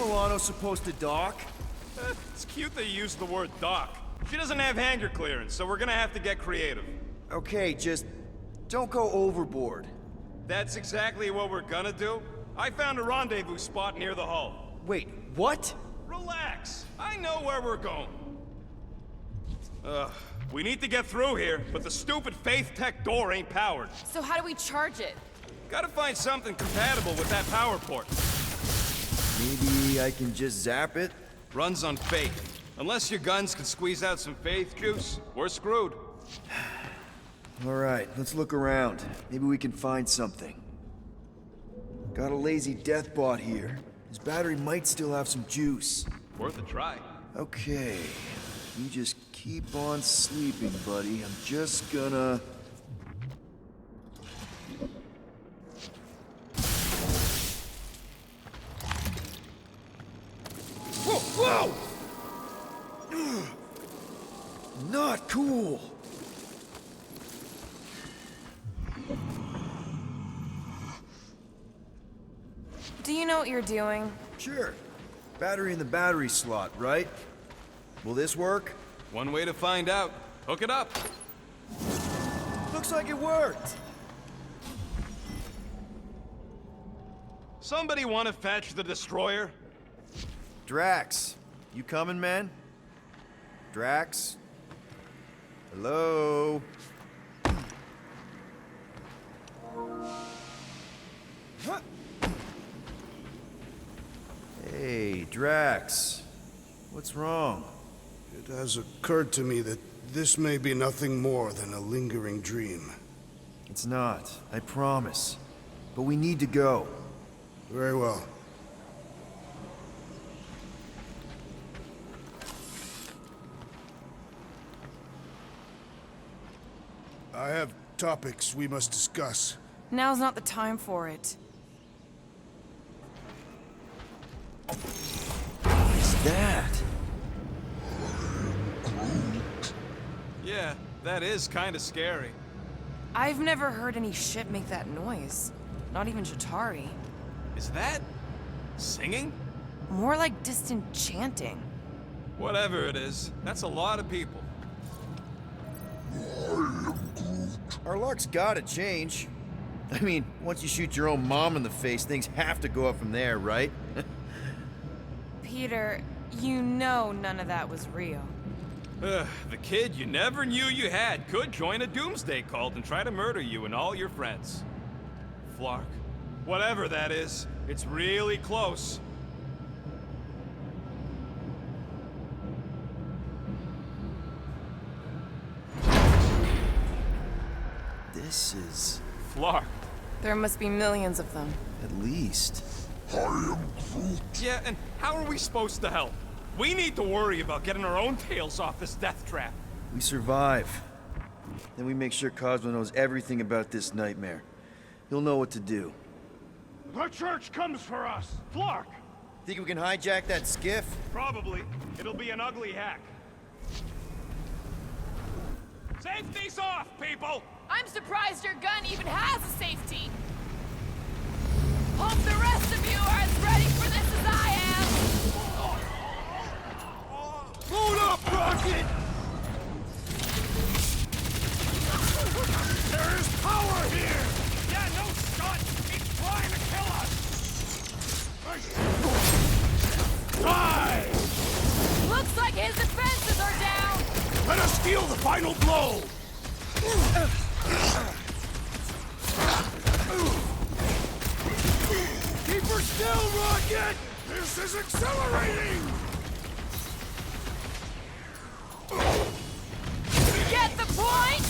Milano supposed to dock? It's cute that you used the word dock. She doesn't have hangar clearance, so we're gonna have to get creative. Okay, just don't go overboard. That's exactly what we're gonna do. I found a rendezvous spot near the hull. Wait, what? Relax. I know where we're going. We need to get through here, but the stupid Faith Tech door ain't powered. So how do we charge it? Gotta find something compatible with that power port. Maybe I can just zap it? Runs on faith. Unless your guns can squeeze out some faith juice, we're screwed. Alright, let's look around. Maybe we can find something. Got a lazy death bot here. His battery might still have some juice. Worth a try. Okay, you just keep on sleeping, buddy. I'm just gonna... Whoa! Whoa! Not cool! Do you know what you're doing? Sure. Battery in the battery slot, right? Will this work? One way to find out. Hook it up. Looks like it worked! Somebody want to fetch the destroyer? Drax, you coming, man? Drax? Hello? Huh? Hey, Drax. What's wrong? It has occurred to me that this may be nothing more than a lingering dream. It's not, I promise. But we need to go. Very well. I have topics we must discuss. Now's not the time for it. What's that? Yeah, that is kind of scary. I've never heard any ship make that noise. Not even Chitauri. Is that singing? More like distant chanting. Whatever it is, that's a lot of people. Our luck's gotta change. I mean, once you shoot your own mom in the face, things have to go up from there, right? Peter, you know none of that was real. The kid you never knew you had could join a doomsday cult and try to murder you and all your friends. Flark. Whatever that is, it's really close. This is... Flark. There must be millions of them. at least. Yeah, and how are we supposed to help? We need to worry about getting our own tails off this death trap. We survive. Then we make sure Cosmo knows everything about this nightmare. He'll know what to do. The church comes for us! Flark! Think we can hijack that skiff? Probably. It'll be an ugly hack. Safety's off, people! I'm surprised your gun even has a safety. Hope the rest of you are as ready for this as I am. Load up, Rocket! There is power here! Yeah, no shot! He's trying to kill us! Die! Looks like his defenses are down. Let us deal the final blow! Keep her still, Rocket! This is accelerating! Get the point?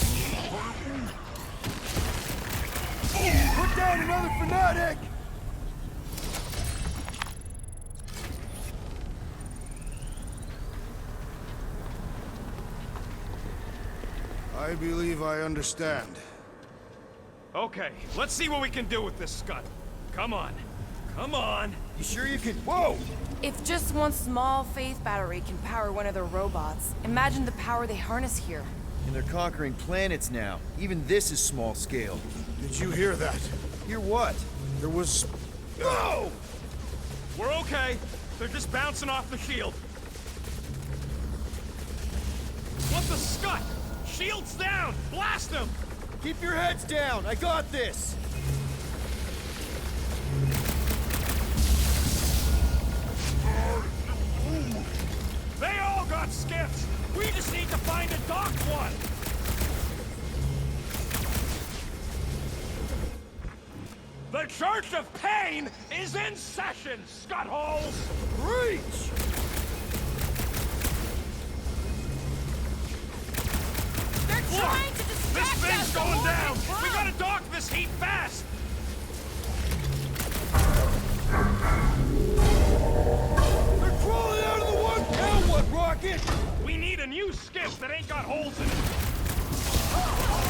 Put down another fanatic! I believe I understand. Okay, let's see what we can do with this scud. Come on. Come on. You sure you can? Whoa! If just one small faith battery can power one of their robots, imagine the power they harness here. And they're conquering planets now. Even this is small scale. Did you hear that? Hear what? There was... Whoa! We're okay. They're just bouncing off the shield. What the scut? Shield's down! Blast them! Keep your heads down. I got this. They all got skiffs! We just need to find a docked one! The Church of Pain is in session, scutholes! Reach! They're trying to This distract thing's us. going More down! can We come. gotta dock this heat fast! They're crawling out of the one. Now what, Rocket? We need a new skiff that ain't got holes in it!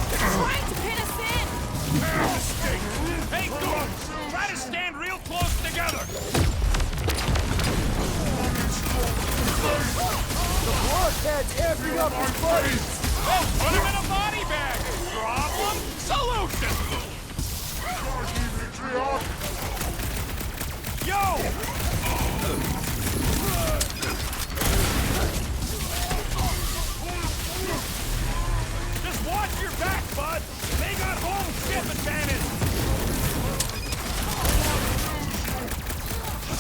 They're trying to pin us in. Hey, Goons! Try to stand real close together! The blockhead's amping up his buddies. Oh, put him in a body bag! Problem? Solution! Yo! Just watch your back, bud! They got home ship advantage!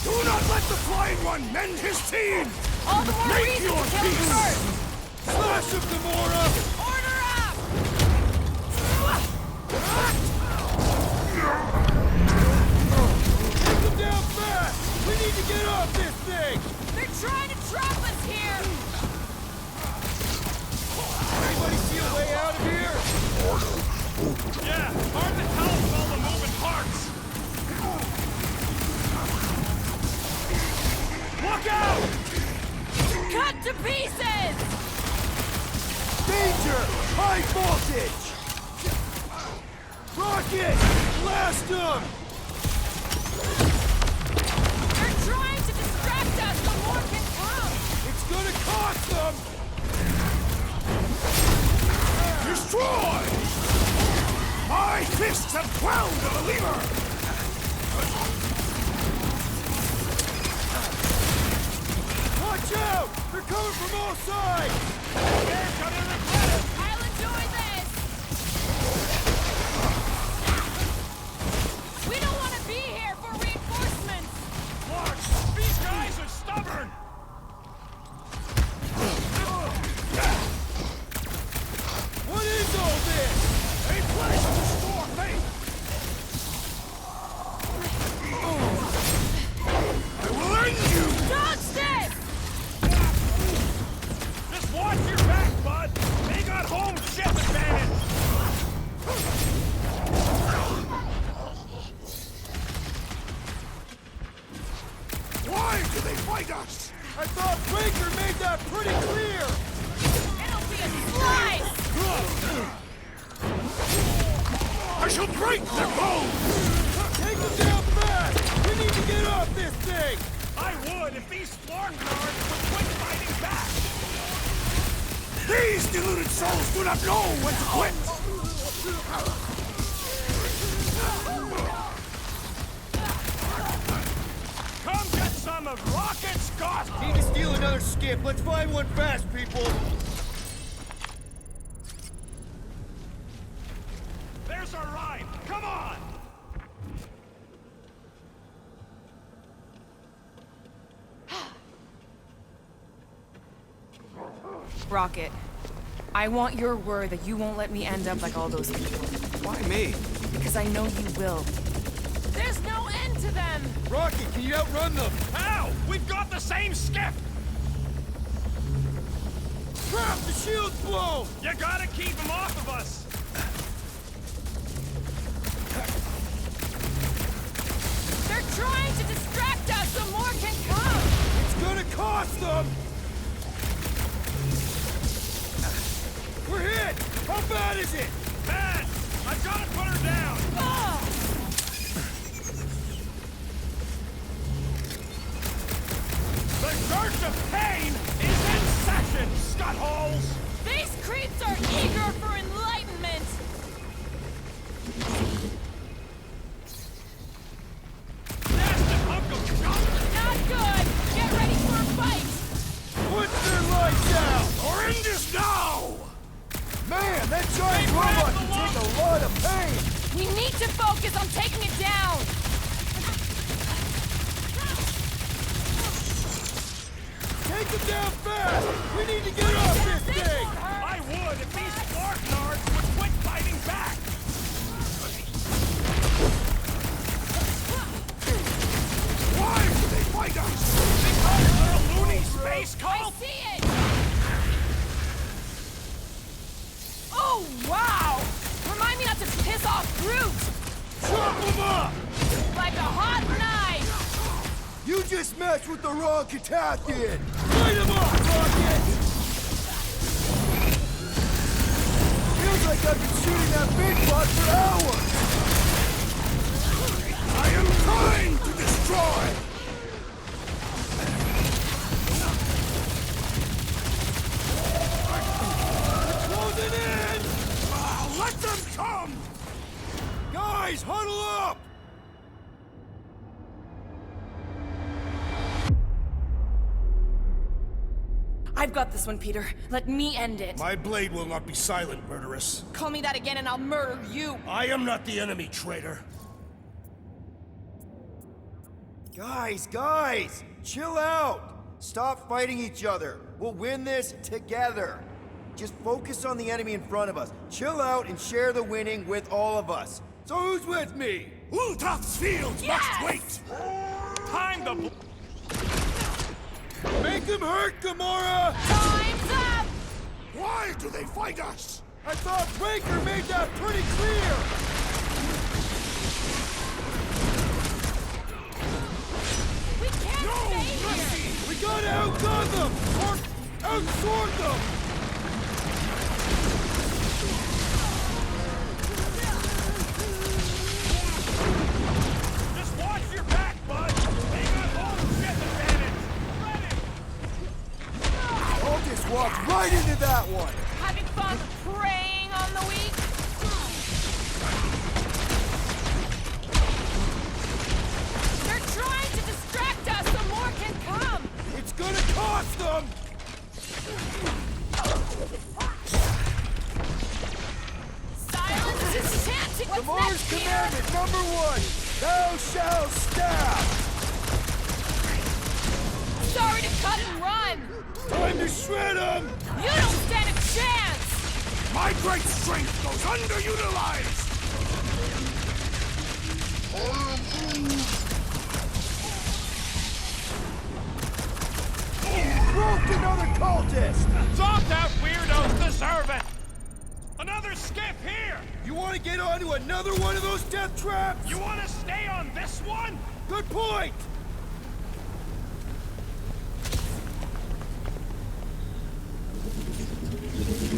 Do not let the flying one mend his team! All the more Make reason your to kill him peace. first. Slash him, Gamora! Order up. Take him down fast! We need to get off this thing! They're trying to trap us here. Anybody see a way out of here? Yeah, hard to tell with all the moving parts! Look out! Cut to pieces. Danger! High voltage! Rocket! Blast him! They're trying to distract us so more can come. It's gonna cost them! Destroy! My fists have ground the believer! Watch out! They're coming from all sides! They're gonna regret it! I'll enjoy this. We don't want to be here for reinforcements. Watch! These guys are stubborn! What is all this? A place to store faith! I will end you! Dodge this. Just watch your back, bud! They got home ship advantage! Why do they fight us? I thought Breaker made that pretty clear! It'll be a slice. I shall break their bones! Take them down fast! We need to get off this thing! I would if these Flark guards would quit fighting back! These deluded souls do not know when to quit! Come get some of Rocket's gospel! Need to steal another skip. Let's find one fast, people! There's our ride! Come on! Rocket, I want your word that you won't let me end up like all those people. Why me? Because I know you will. There's no end to them. Rocket, can you outrun them? How? We've got the same skiff! Crap, the shield's blown! You gotta keep them off of us! They're trying to distract us so more can come. It's gonna cost them! We're hit! How bad is it? Bad! I've gotta put her down! Ugh. The Church of Pain is in session, scutholes! These creeps are eager for enlightenment. Nasty hunk of junk! Not good. Get I'm taking it down! Take him down fast! We need to get off this thing! I would if these Flark nards would quit fighting back! Why do they fight us? Because they're a loony space I cult? see it! Oh, wow! Remind me not to piss off Groot! Chop him up! Like a hot knife! You just messed with the wrong Catasthian! Light him up, Rocket! Feels like I've been shooting that big bot for hours! I am trying to destroy! Closing in! Let them come! Guys, huddle up! I've got this one, Peter. Let me end it. My blade will not be silent, murderess. Call me that again and I'll murder you! I am not the enemy, traitor. Guys! Chill out! Stop fighting each other. We'll win this together. Just focus on the enemy in front of us. Chill out and share the winning with all of us. So who's with me? Ultaf's fields Yes! must wait! Time to Make him hurt, Gamora! Time's up! Why do they fight us? I thought Breaker made that pretty clear! We can't No stay here! mercy! We gotta outgun them! Or outsword them! Just watch your back, bud! They got ownership advantage! Ready! I'll just walk right into that one! Having fun preying on the weak? They're trying to distract us so more can come! It's gonna cost them! Silence is chanting! What's Gamora's next, Peter? commandment number 1! Thou shalt stab! Sorry to cut and run! Time to shred them! You don't stand a chance! My great strength goes underutilized! Broke another cultist! Zombed out weirdos deserve it! Another skiff here! You wanna get onto another one of those death traps? You want to stay on this one? Good point!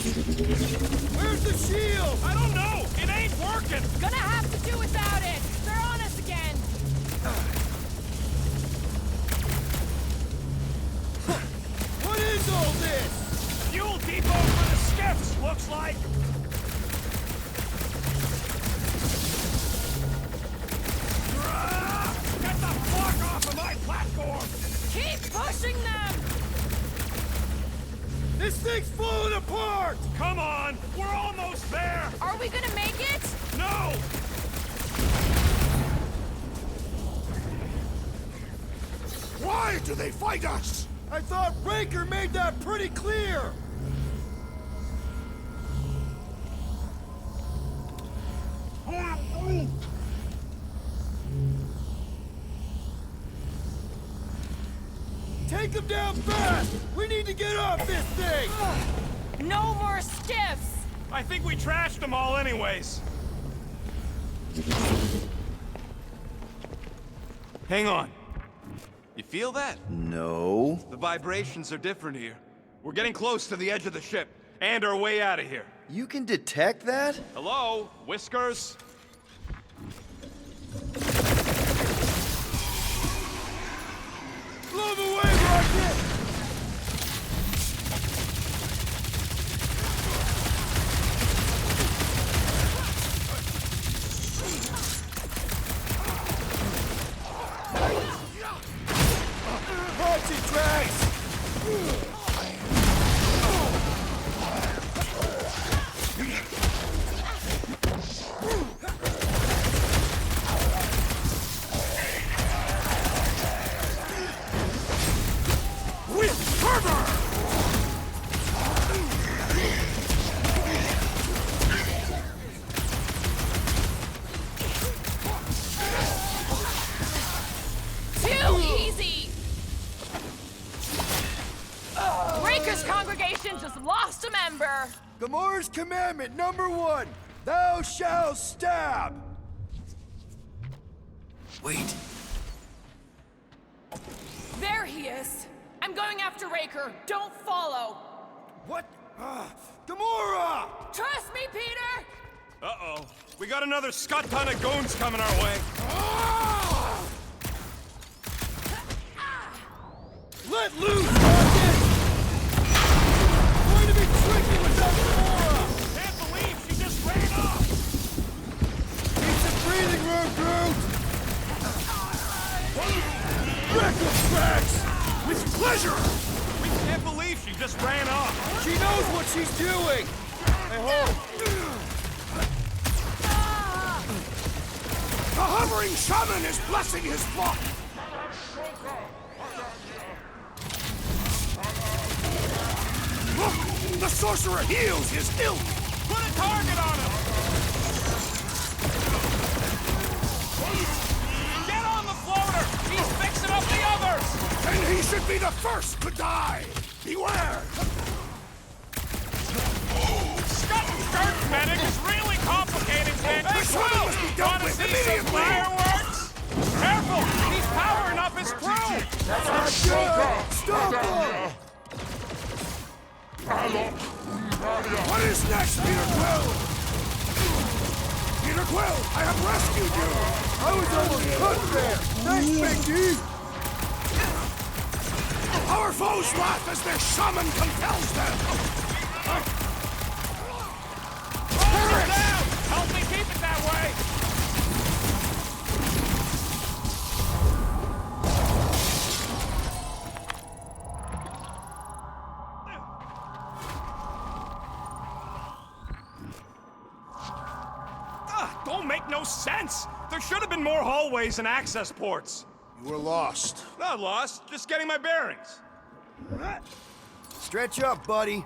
Where's the shield? I don't know! It ain't working! Gonna have to do without it! They're on us again! What is all this? Fuel depot for the skiffs, looks like! Get the fuck off of my platform! Keep pushing them! This thing's falling apart! Come on! We're almost there! Are we gonna make it? No! Why do they fight us? I thought Breaker made that pretty clear! Take him down fast! We need to get off this thing! No more skiffs! I think we trashed them all anyways. Hang on. You feel that? No. The vibrations are different here. We're getting close to the edge of the ship, and our way out of here. You can detect that? Hello? Whiskers? Blow them away, Rocket! Launching tracks! a member. Gamora's commandment number 1. Thou shalt stab. Wait. There he is. I'm going after Raker. Don't follow. What? Gamora! Trust me, Peter! Uh-oh. We got another scut ton of goons coming our way. Let loose, Rocket! Going to be tricky without Gamora! Can't believe she just ran off! Need some breathing room, Groot! Reckless tracks! With pleasure! We can't believe she just ran off. She knows what she's doing! I hope. The hovering shaman is blessing his flock! Look! The sorcerer heals his ilk! Put a target on him! Get on the floater! He's fixing up the others! And he should be the first to die! Beware! Skirt medic is really complicated, man. This one must be dealt Wanna with see some immediately! fireworks? Careful! He's powering up his crew! That's not good! Stop him! What is next, Peter Quill? Peter Quill, I have rescued you! I was almost cooked there! Thanks, Big D! Our foes laugh as their shaman compels them! Hold it down! Help me keep it that way! Don't make no sense! There should have been more hallways and access ports. You were lost. Not lost, just getting my bearings. Stretch up, buddy.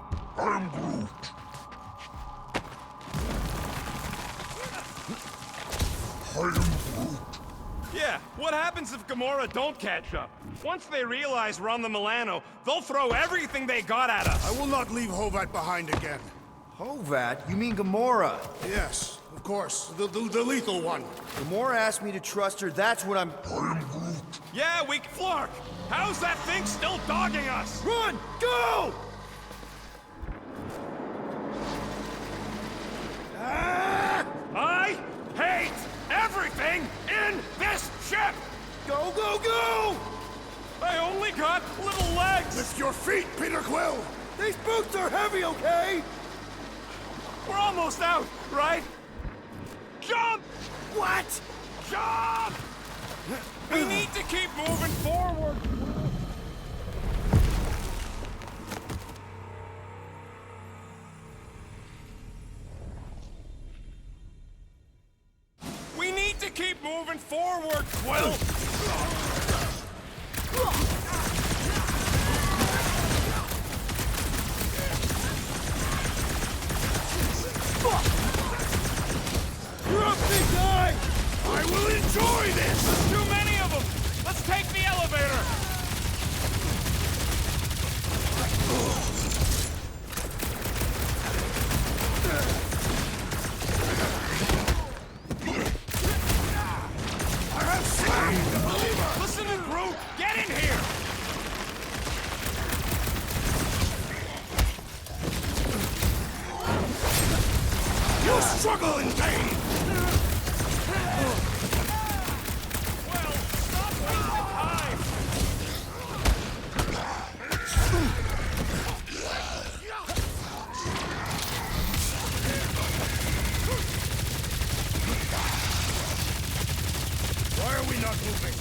Yeah, what happens if Gamora don't catch up? Once they realize we're on the Milano, they'll throw everything they got at us. I will not leave Hovat behind again. Hovat? You mean Gamora? Yes, of course. The lethal one. Gamora asked me to trust her, that's what I'm... Yeah, weak Flark! How's that thing still dogging us? Run! Go! Ah! I hate everything in this ship! Go, go, go! I only got little legs! Lift your feet, Peter Quill! These boots are heavy, okay? We're almost out, right? Jump! What? Jump! We need to keep moving forward! We need to keep moving forward, Quill! You're up, big guy! I will enjoy this! Too many of them! Let's take the elevator! I have slain the believer! Listen to Groot! Get in here! You struggle in vain! Well, stop wasting time! Why are we not moving?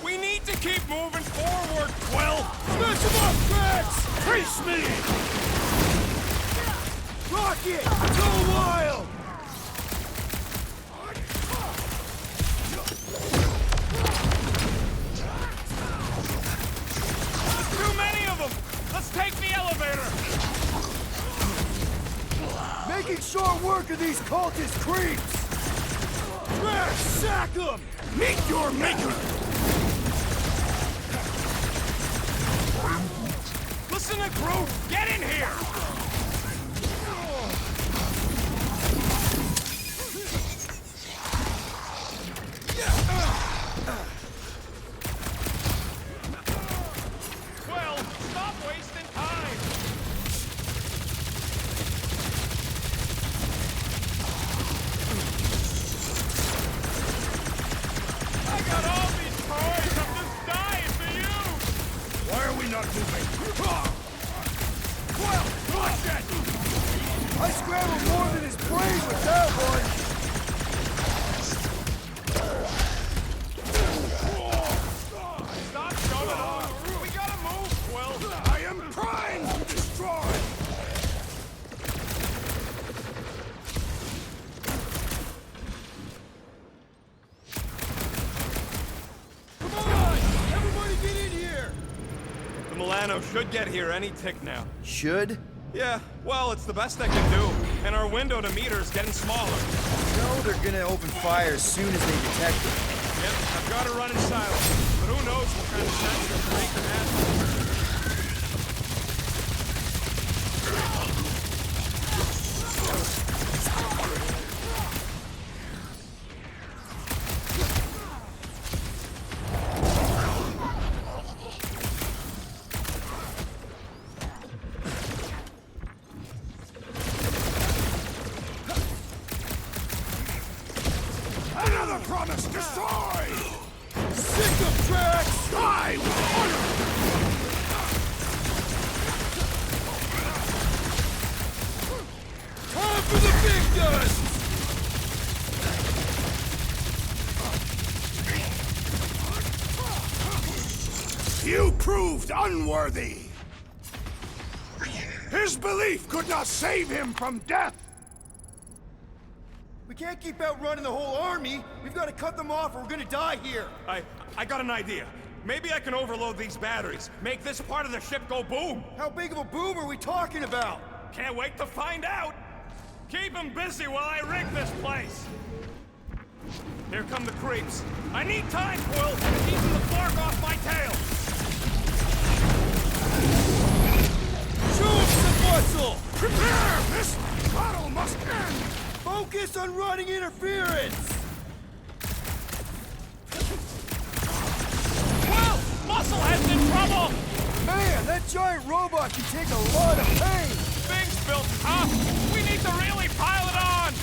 We need to keep moving forward, Quill! Smash him up, Drax! Face me! Rocket! Go wild! Too many of them! Let's take the elevator! making short work of these cultist creeps! Trash, sack them! Meet your maker! Listen to Groove! Get in here! Well, stop wasting time! I got all these toys! I'm just dying for you! Why are we not moving? Well, watch it! I scrambled more than his brain with that one! Stop showing off! We gotta move, Quill! I am trying to destroy! Come on! Everybody get in here! The Milano should get here any tick now. Should? Yeah, well, it's the best I can do. And our window to meet her is getting smaller. No, they're gonna open fire as soon as they detect it. Yep, I've got to run in silence. But who knows what kind of sensors they can have. Another promise destroyed! Sick of tracks! I will order! Time for the big guns! You proved unworthy! His belief could not save him from death! We can't keep outrunning the whole army! We've got to cut them off or we're gonna die here! I got an idea. Maybe I can overload these batteries. Make this part of the ship go boom. How big of a boom are we talking about? Can't wait to find out. Keep him busy while I rig this place. Here come the creeps. I need time, Quill, keeping the Flark off my tail. Show 'em some muscle! Prepare! This battle must end! Focus on running interference! Quill! Musclehead's in trouble! Man, that giant robot can take a lot of pain! Things built up! We need to really pile it on!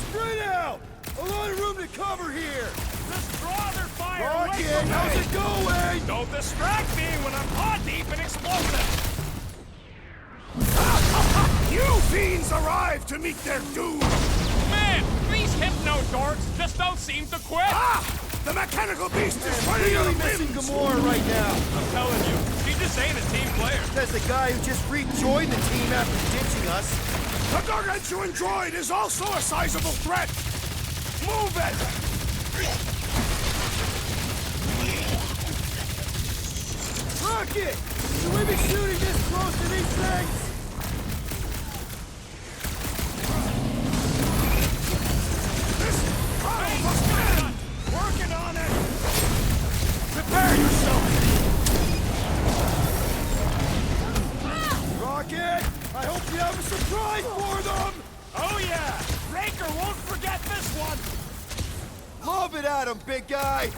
Spread out! A lot of room to cover here! Just draw their fire away Rocket, from me! how's it going? Don't distract me when I'm paw deep in explosives! You fiends arrive to meet their doom! Man, these hypno-dorks just don't seem to quit! Ah! The mechanical beast is running out Really of missing limbs! Gamora right now! I'm telling you, she just ain't a team player. Says the guy who just rejoined the team after ditching us. The gargantuan droid is also a sizable threat! Move it! Rocket! Should we be shooting this close to these things? Battle must end! Working on it! Prepare yourself! Rocket! I hope you have a surprise for them! Oh yeah! Raker won't forget this one! Love it, Adam, big guy!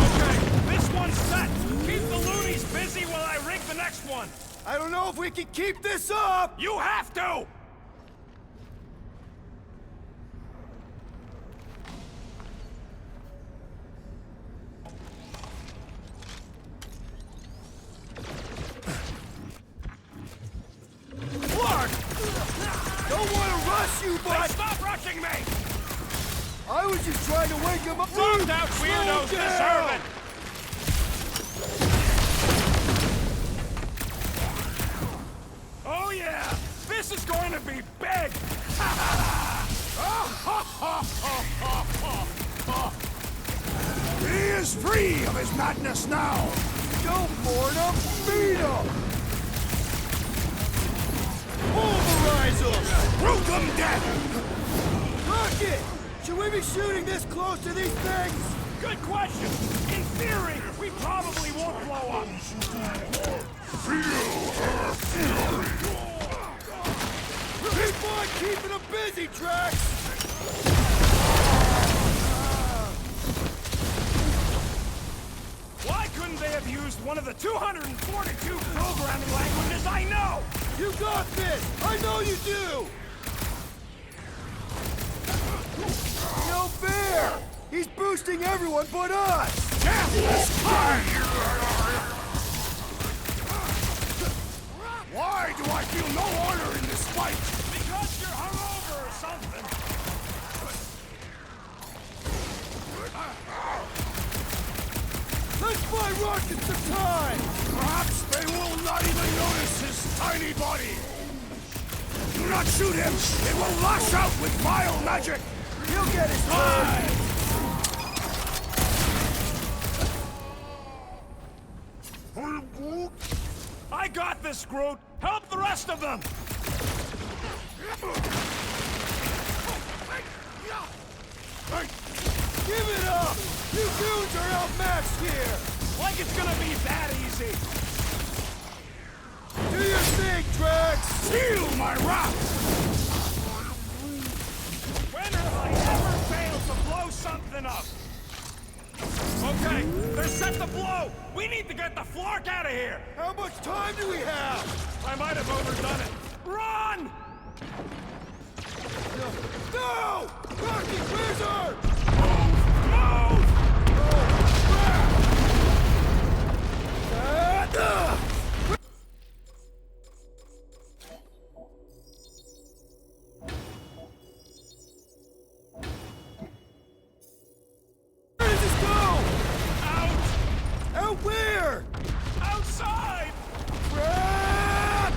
Okay, this one's set! Keep the loonies busy while I rig the next one! I don't know if we can keep this up! You have to! Clark! Don't want to rush you, Hey, but stop rushing me! I was just trying to wake him up. Locked out weirdos Slow down! deserve it! Oh yeah! This is going to be big! He is free of his madness now! Don't mourn him! Root them dead! Rocket! Should we be shooting this close to these things? Good question. In theory, we probably won't blow up. Feel her fury! Keep on keeping them busy, Drax! Why couldn't they have used one of the 242 programming languages I know? You got this! I know you do! No fair! He's boosting everyone but us! Damn this time! Why do I feel no honor in this fight? Because you're hungover or something. Let's buy Rocket some time! Perhaps they will not even notice his tiny body. Do not shoot him! It will lash out with vile magic! He'll get his time! I got this, Groot! Help the rest of them! Give it up! You dudes are outmatched here! Like it's gonna be that easy! Do your thing, Drax! Feel my wrath! When have I ever failed to blow something up? Okay, they're set to blow! We need to get the Flark out of here! How much time do we have? I might have overdone it. Run! No! Rocket Wizard! Move! Where does this go? Out! Out where? Outside! Crap!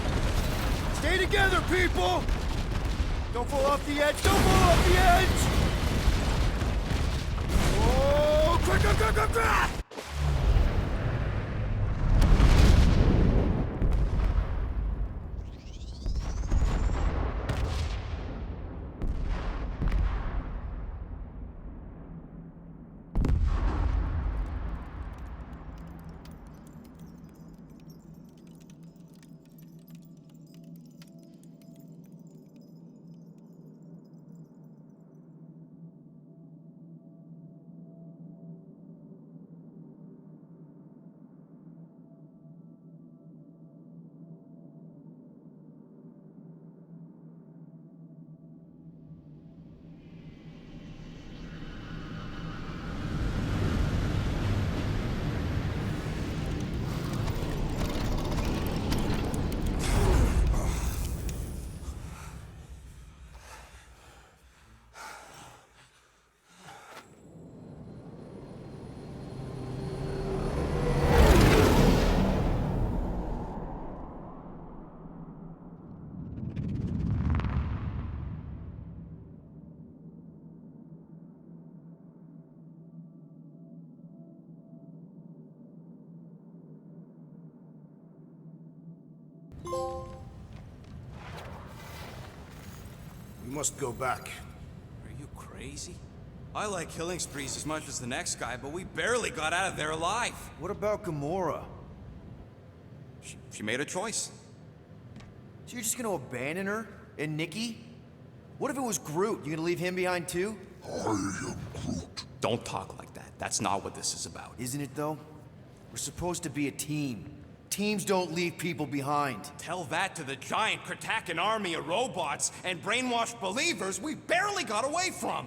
Stay together, people! Don't fall off the edge! Don't fall off the edge! Oh! Quick, quick, quick, quick, quick! We must go back. Are you crazy? I like killing sprees as much as the next guy, but we barely got out of there alive. What about Gamora? She made a choice. So you're just gonna abandon her? And Nikki? What if it was Groot? You gonna leave him behind too? Don't talk like that. That's not what this is about. Isn't it though? We're supposed to be a team. Teams don't leave people behind. Tell that to the giant Kratakan army of robots and brainwashed believers we barely got away from.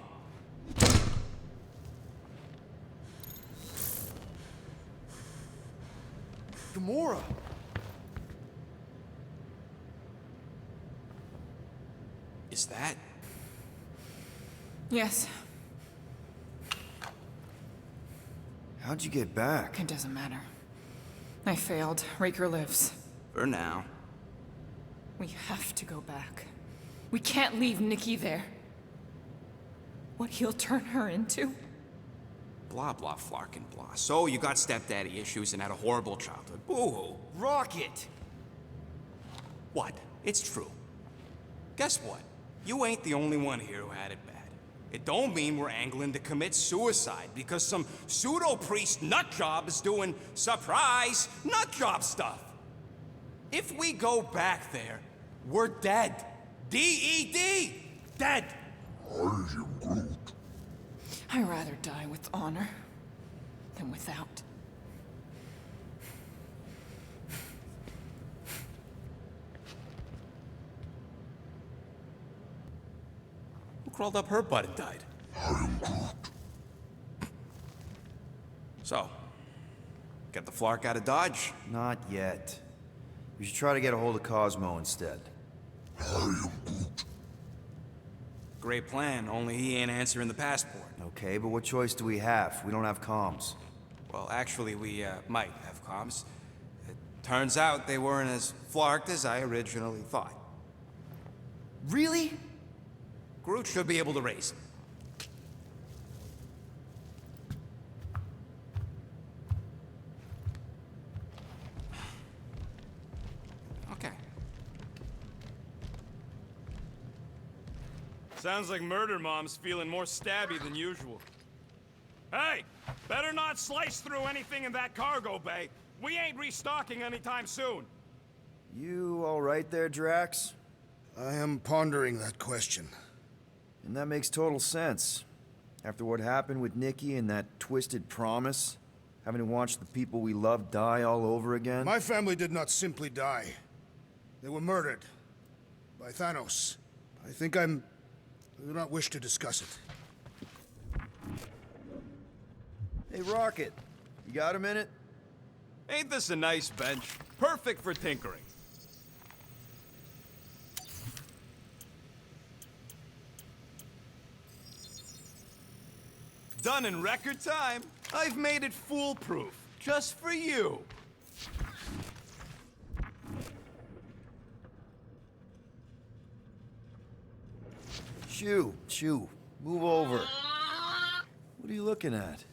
Gamora! Is that? Yes, How'd you get back? it doesn't matter. I failed. Raker lives. For now. We have to go back. We can't leave Nikki there. What he'll turn her into? Blah, blah, flark and blah. So you got stepdaddy issues and had a horrible childhood. Boo-hoo. Rocket! What? It's true. Guess what? You ain't the only one here who had it bad. It don't mean we're angling to commit suicide because some pseudo-priest nutjob is doing surprise nutjob stuff. If we go back there, we're dead. D-E-D! Dead! I'd rather die with honor than without. Who crawled up her butt and died? So, get the Flark out of Dodge? Not yet. We should try to get a hold of Cosmo instead. Great plan, only he ain't answering the passport. Okay, but what choice do we have? We don't have comms. Well, actually, we might have comms. It turns out they weren't as flarked as I originally thought. Really? Groot should be able to raise him. Okay. Sounds like Murder Mom's feeling more stabby than usual. Hey! Better not slice through anything in that cargo bay. We ain't restocking anytime soon. You all right there, Drax? I am pondering that question. And that makes total sense. After what happened with Nikki and that twisted promise, having to watch the people we love die all over again. My family did not simply die. They were murdered. By Thanos. I do not wish to discuss it. Hey, Rocket, you got a minute? Ain't this a nice bench? Perfect for tinkering. Done in record time. I've made it foolproof, just for you. Shoo, move over. What are you looking at?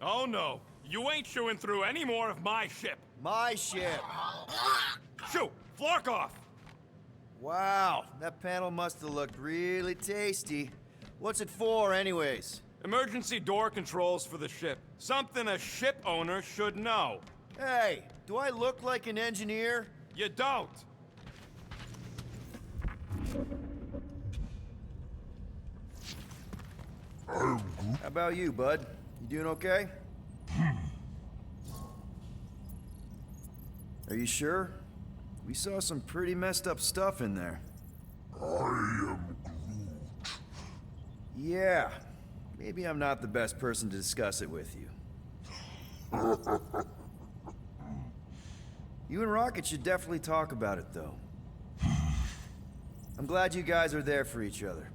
Oh no, you ain't chewing through any more of my ship. My ship! Shoo! Flark off! Wow, that panel must have looked really tasty. What's it for, anyways? Emergency door controls for the ship. Something a ship owner should know. Hey, do I look like an engineer? You don't. How about you, bud? You doing okay? Are you sure? We saw some pretty messed up stuff in there. Yeah, maybe I'm not the best person to discuss it with you. You and Rocket should definitely talk about it, though. I'm glad you guys are there for each other.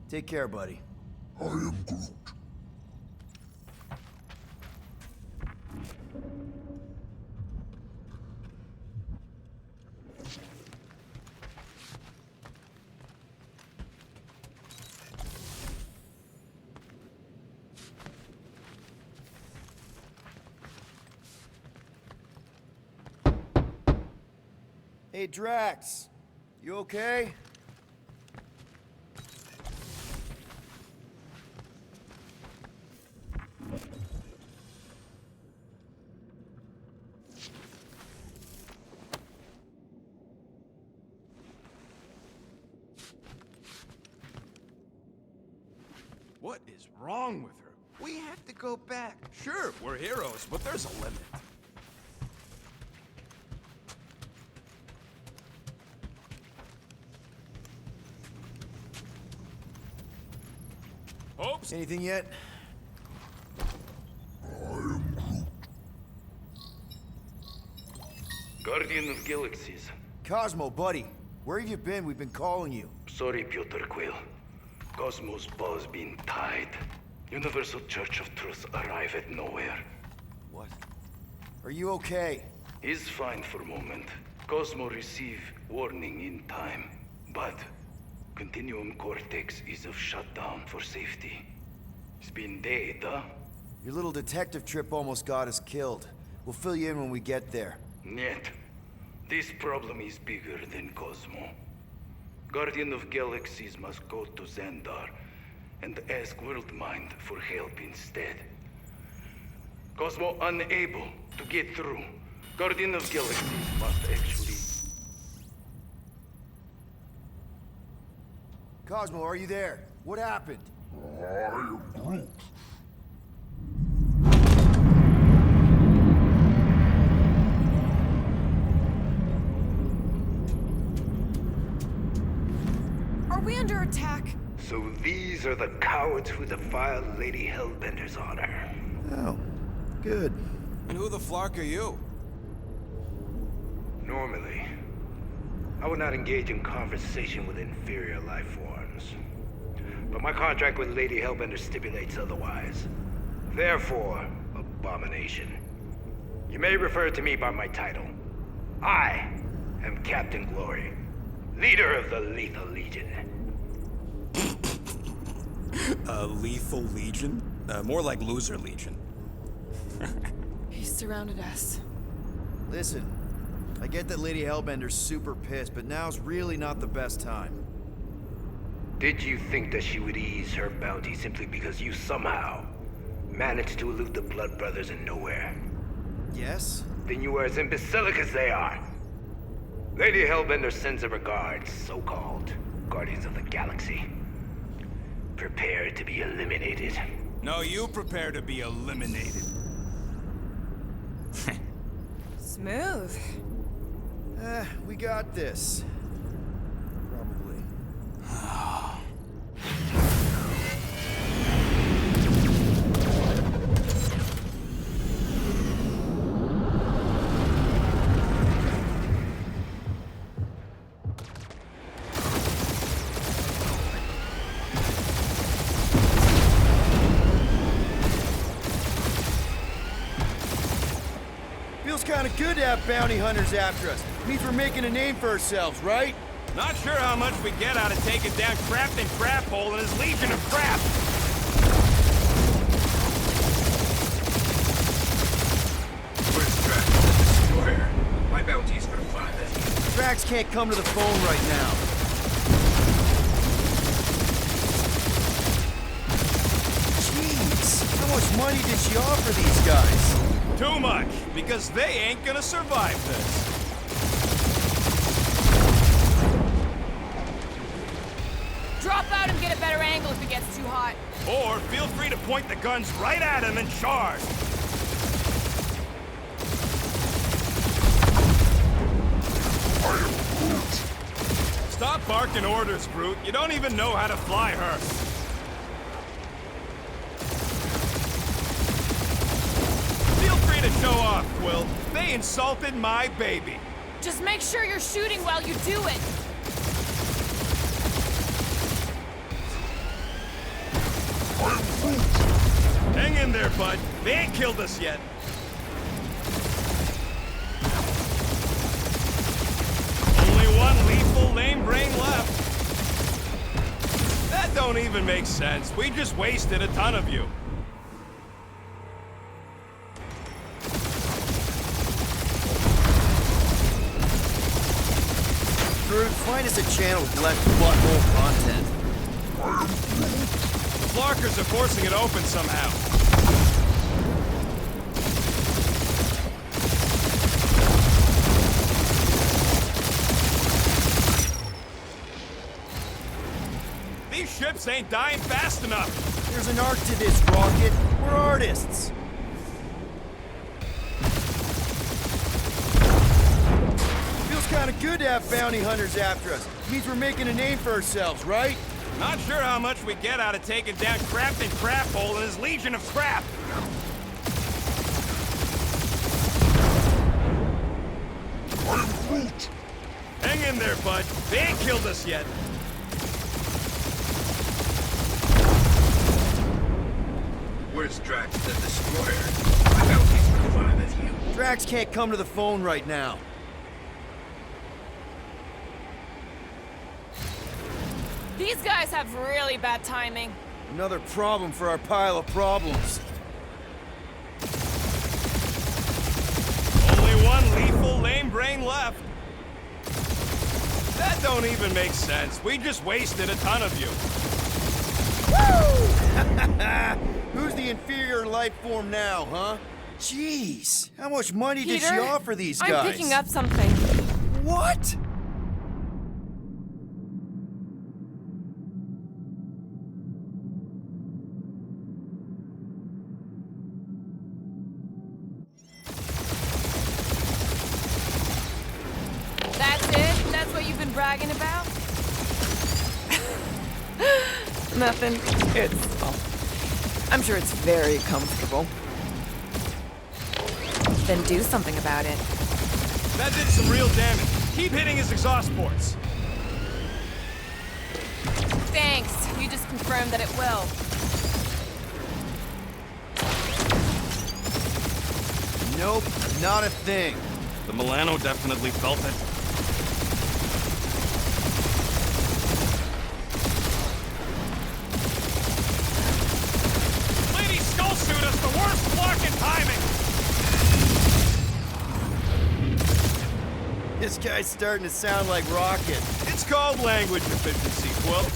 Take care, buddy. Hey, Drax. You okay? What is wrong with her? We have to go back. Sure, we're heroes, but there's a limit. Oops. Anything yet? Guardian of Galaxies. Cosmo, buddy. Where have you been? We've been calling you. Sorry, Piotr Quill. Cosmos ball's been tied. Universal Church of Truth arrive at nowhere. What? Are you okay? He's fine for a moment. Cosmo receive warning in time. But Continuum Cortex is of shutdown for safety. It's been dead, huh? Your little detective trip almost got us killed. We'll fill you in when we get there. Niet. This problem is bigger than Cosmo. Guardian of Galaxies must go to Xandar and ask Worldmind for help instead. Cosmo unable to get through. Guardian of Galaxies must actually... Cosmo, are you there? What happened? Are we under attack? So these are the cowards who defiled Lady Hellbender's honor. Oh, good. And who the flark are you? Normally, I would not engage in conversation with inferior life forms. But my contract with Lady Hellbender stipulates otherwise. Therefore, abomination. You may refer to me by my title. I am Captain Glory, leader of the Lethal Legion. Lethal Legion? More like Loser Legion. He surrounded us. Listen, I get that Lady Hellbender's super pissed, but now's really not the best time. Did you think that she would ease her bounty simply because you somehow managed to elude the Blood Brothers in nowhere? Yes? Then you are as imbecilic as they are. Lady Hellbender sends her regards, so-called Guardians of the Galaxy. Prepare to be eliminated. No, you prepare to be eliminated. Smooth. We got this. Probably. Feels kind of good to have bounty hunters after us. Means we're making a name for ourselves, right? Not sure how much we get out of taking down Crafton Craphole and his Legion of Crap. Where's Drax? Destroyer. My bounty's for father. Drax can't come to the phone right now. Jeez, how much money did she offer these guys? Too much, because they ain't gonna survive this. Drop out and get a better angle if it gets too hot. Or feel free to point the guns right at him and charge. Stop barking orders, Brute. You don't even know how to fly her. Feel free to show off, Quill. They insulted my baby. Just make sure you're shooting while you do it. Hang in there, bud. They ain't killed us yet. Only one lethal lame brain left. That don't even make sense. We just wasted a ton of you. Groot, find us a channel with less butthole content. The Flarkers are forcing it open somehow. These ships ain't dying fast enough. There's an art to this, Rocket. We're artists. Feels kind of good to have bounty hunters after us. Means we're making a name for ourselves, right? Not sure how much we get out of taking down Crafton Craphole and his Legion of Crap. Hang in there, bud. They ain't killed us yet. Where's Drax the Destroyer? My bounty's for father you. Drax can't come to the phone right now. These guys have really bad timing. Another problem for our pile of problems. Only one lethal lame brain left. That don't even make sense. We just wasted a ton of you. Who's the inferior life form now, huh? Jeez, how much money did she Peter, offer these guys? I'm picking up something. What? That's it? That's what you've been bragging about? Nothing. Well, I'm sure it's very comfortable. Then do something about it. That did some real damage. Keep hitting his exhaust ports. Thanks. You just confirmed that it will. Nope, not a thing. The Milano definitely felt it. Lady Skullsuit is the worst block in timing! This guy's starting to sound like Rocket. It's called language efficiency, Quill.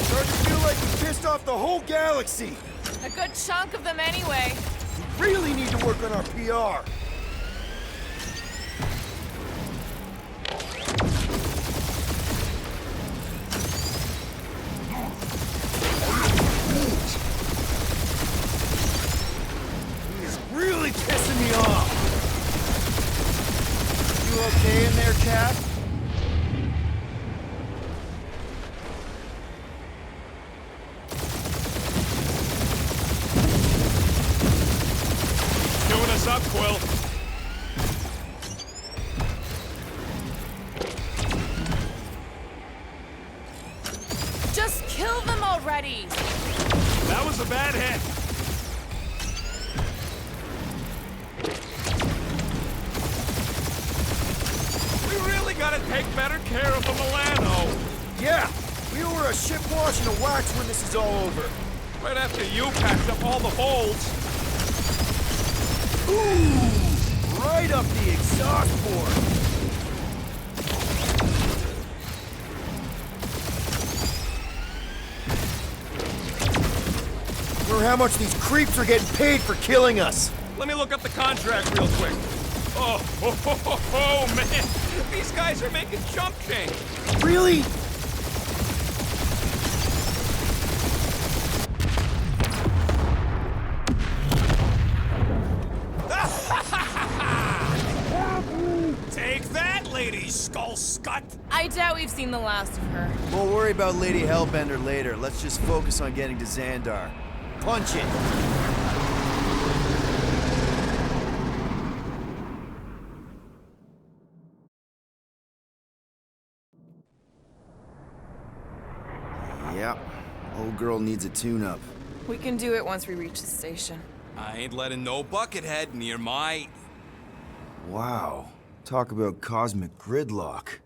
Starting to feel like we pissed off the whole galaxy. A good chunk of them anyway. We really need to work on our PR. He's really pissing me off. You okay in there, Cap? Doing us up, Quill. Just kill them already! That was a bad hit. We really gotta take better care of the Milano. Yeah, we owe her a ship wash and a wax when this is all over. Right after you patched up all the holes. Ooh, right up the exhaust port. Wonder how much these creeps are getting paid for killing us. Let me look up the contract real quick. Oh, man. These guys are making chump change. Really? Take that, Lady Skull Scut! I doubt we've seen the last of her. We'll worry about Lady Hellbender later. Let's just focus on getting to Xandar. Punch it! Yep. Old girl needs a tune-up. We can do it once we reach the station. I ain't letting no buckethead near my... Wow. Talk about cosmic gridlock.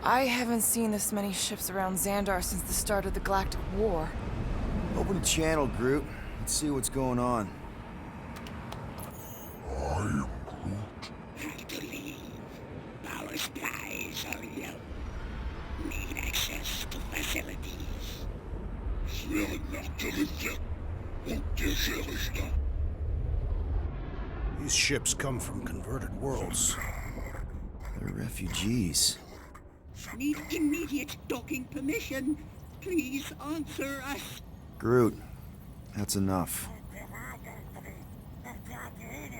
I haven't seen this many ships around Xandar since the start of the Galactic War. Open channel, Groot. Let's see what's going on. Have to leave. Our skies are yellow. Need access to facilities. These ships come from converted worlds. They're refugees. Need immediate docking permission. Please answer us. Groot, that's enough.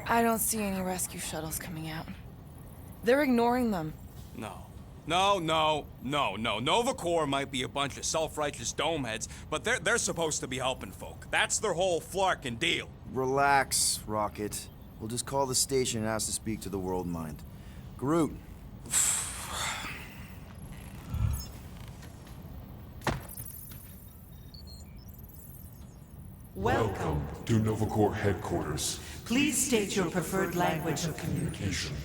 I don't see any rescue shuttles coming out. They're ignoring them. No. Nova Corps might be a bunch of self-righteous domeheads, but they're supposed to be helping folk. That's their whole flarkin' deal. Relax, Rocket. We'll just call the station and ask to speak to the World Mind. Groot. Welcome to Novacore headquarters. Please state your preferred language of Communication.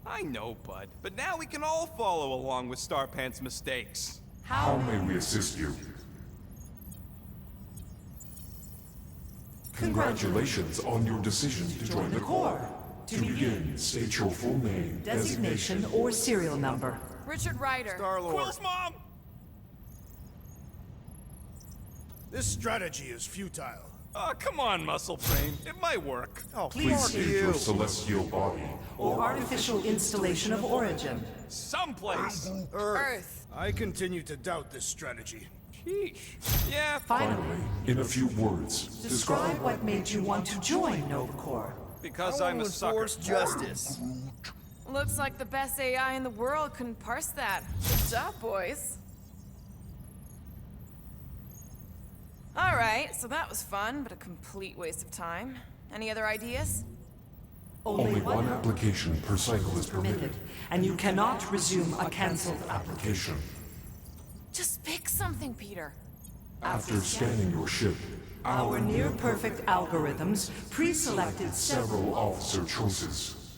I know, bud, but now we can all follow along with Starpant's mistakes. How may we assist you? Congratulations on your decision to join the Corps. To begin, state your full name, designation or serial number. Richard Ryder. Star-Lord. Quill's mom! This strategy is futile. Oh, come on, muscle brain. It might work. Oh, Please fuck state you. your celestial body. Or artificial installation of origin. Someplace. Earth. I continue to doubt this strategy. Sheesh. Yeah, Finally, In a few words, describe what made you want to join Novacore. because I I'm a want to sucker. enforce justice. Looks like the best AI in the world couldn't parse that. Good job, boys. Alright, so that was fun, but a complete waste of time. Any other ideas? only one application per cycle is permitted. And you cannot resume a cancelled Application. Just pick something, Peter. After scanning your ship, Our near-perfect algorithms pre-selected several officer choices.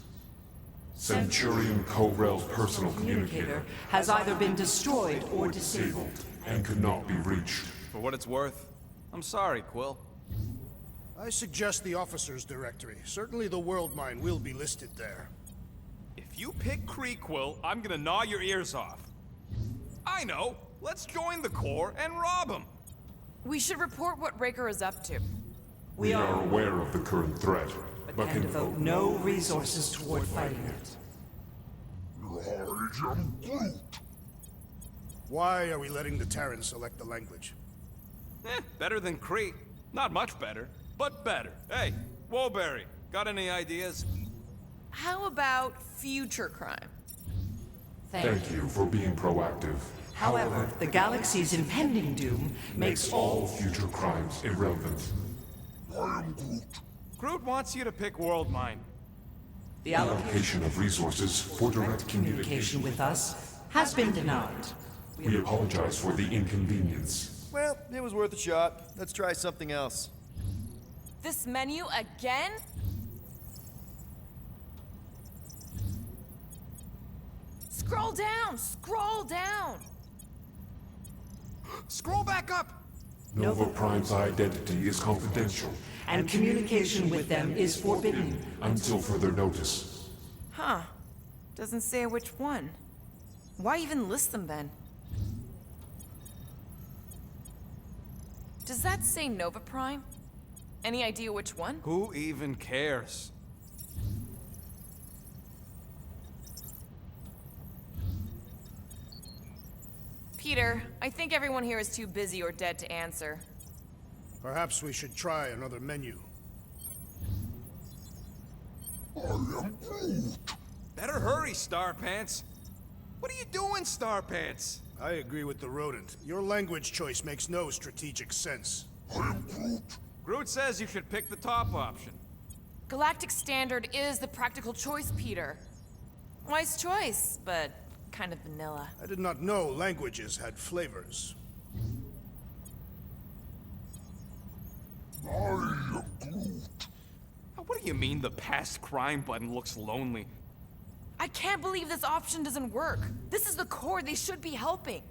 Centurion Co-Rel's personal communicator has either been destroyed or disabled. and could not be reached. For what it's worth, I'm sorry, Quill. I suggest the officers' directory. Certainly the world mine will be listed there. If you pick Kree, Quill, I'm gonna gnaw your ears off. I know. Let's join the Corps and rob him. We should report what Raker is up to. We are aware of the current threat, but And devote no resources toward fighting it. Why are we letting the Terrans select the language? Better than Kree. Not much better, but better. Hey, Woolberry, got any ideas? How about future crime? Thank you for being proactive. However, the galaxy's impending doom makes All future crimes irrelevant. Groot wants you to pick World Mine. the allocation Allocation of resources for direct communication communication. with us has been denied. We apologize for the inconvenience. Well, it was worth a shot. Let's try something else. This menu again? Scroll down! Scroll down! Scroll back up! Nova Prime's identity is confidential And communication with them is forbidden. until further notice. Huh. Doesn't say which one. Why even list them then? Does that say Nova Prime? Any idea which one? Who even cares? Peter, I think everyone here is too busy or dead to answer. Perhaps we should try another menu. Better hurry, Starpants. What are you doing, Starpants? I agree with the rodent. Your language choice makes no strategic sense. Groot says you should pick the top option. Galactic Standard is the practical choice, Peter. Wise choice, but kind of vanilla. I did not know languages had flavors. What do you mean the past crime button looks lonely? I can't believe this option doesn't work. This is the core, they should be helping.